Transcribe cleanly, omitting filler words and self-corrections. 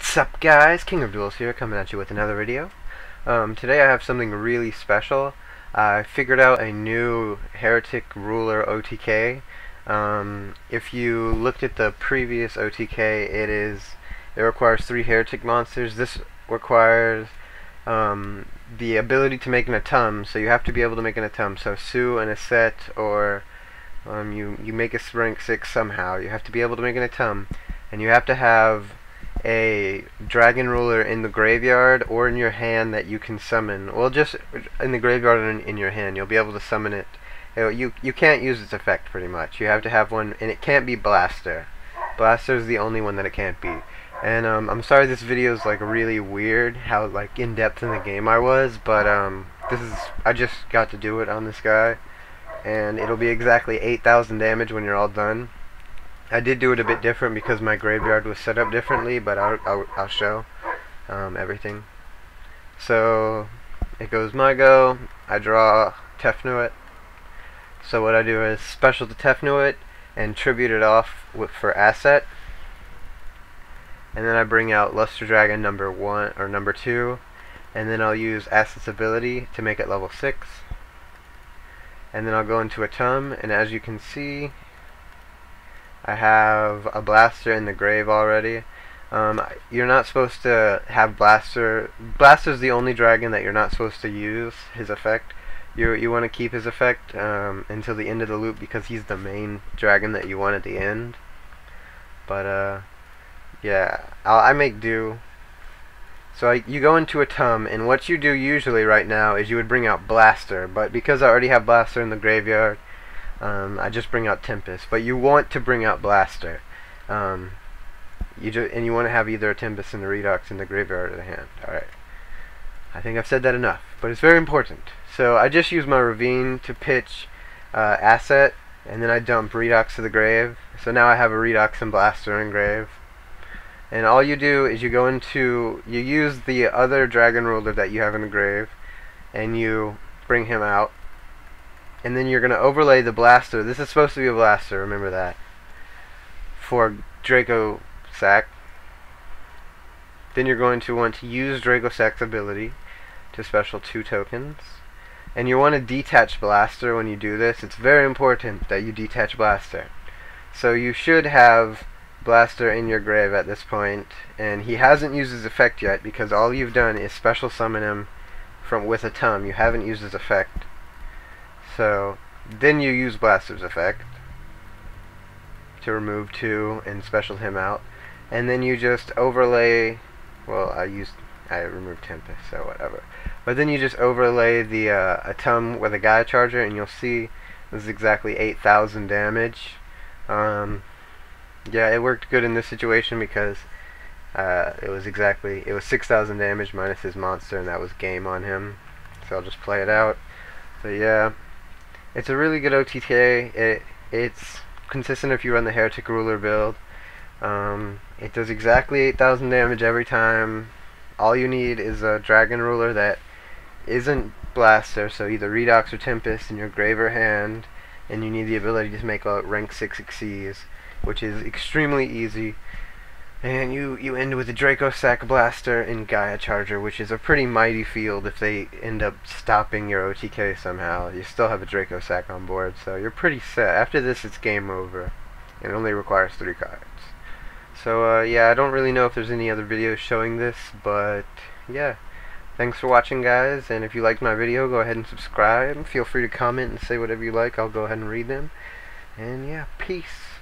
What's up, guys? King of Duels here, coming at you with another video. Today I have something really special. I figured out a new Hieratic ruler OTK. If you looked at the previous OTK, it requires 3 Hieratic monsters. This requires the ability to make an Atum, so you have to be able to make an Atum. So Sue and a set, or you make a rank 6 somehow. You have to be able to make an Atum, and you have to have a dragon ruler in the graveyard or in your hand that you can summon. Well, just in the graveyard and in your hand, you'll be able to summon it. You can't use its effect pretty much. You have to have one, and it can't be Blaster. Blaster is the only one that it can't be. And I'm sorry this video is like really weird, how like in depth in the game I was, but I just got to do it on this guy, and it'll be exactly 8,000 damage when you're all done. I did do it a bit different because my graveyard was set up differently, but I'll show everything. So it goes my go. I draw Tefnuit. So what I do is special to Tefnuit and tribute it off for asset, and then I bring out Luster Dragon number 1 or number 2, and then I'll use asset's ability to make it level 6, and then I'll go into Atum, and as you can see, I have a Blaster in the grave already. You're not supposed to have Blaster. Blaster's the only dragon that you're not supposed to use his effect. You want to keep his effect until the end of the loop because he's the main dragon that you want at the end. But yeah, I make do. So you go into Atum, and what you do usually right now is you would bring out Blaster, but because I already have Blaster in the graveyard, I just bring out Tempest. But you want to bring out Blaster. And you want to have either a Tempest and a Redux in the graveyard or the hand. Alright. I think I've said that enough, but it's very important. So I just use my Ravine to pitch asset, and then I dump Redux to the grave. So now I have a Redux and Blaster in grave. And all you do is you use the other dragon ruler that you have in the grave, and you bring him out. And then you're going to overlay the Blaster. This is supposed to be a Blaster, remember that. For Draco Sack. Then you're going to want to use Draco Sack's ability to special 2 tokens. And you want to detach Blaster when you do this. It's very important that you detach Blaster. So you should have Blaster in your grave at this point. And he hasn't used his effect yet because all you've done is special summon him with Atum. You haven't used his effect. So then you use Blaster's effect to remove 2 and special him out, and then you just overlay. Well, I removed Tempest, so whatever. But then you just overlay the Atum with a Gaia Charger, and you'll see this is exactly 8,000 damage. Yeah, it worked good in this situation because it was 6,000 damage minus his monster, and that was game on him. So I'll just play it out. But yeah. It's a really good OTK. It's consistent if you run the Hieratic ruler build. It does exactly 8,000 damage every time. All you need is a dragon ruler that isn't Blaster, so either Redux or Tempest in your grave or hand, and you need the ability to make a rank 6 Xyz, which is extremely easy. And you end with a Draco Sack Blaster and Gaia Charger, which is a pretty mighty field if they end up stopping your OTK somehow. You still have a Draco Sack on board, so you're pretty set. After this, it's game over. It only requires 3 cards. So yeah, I don't really know if there's any other videos showing this, but yeah. Thanks for watching, guys, and if you liked my video, go ahead and subscribe. Feel free to comment and say whatever you like. I'll go ahead and read them. And yeah, peace.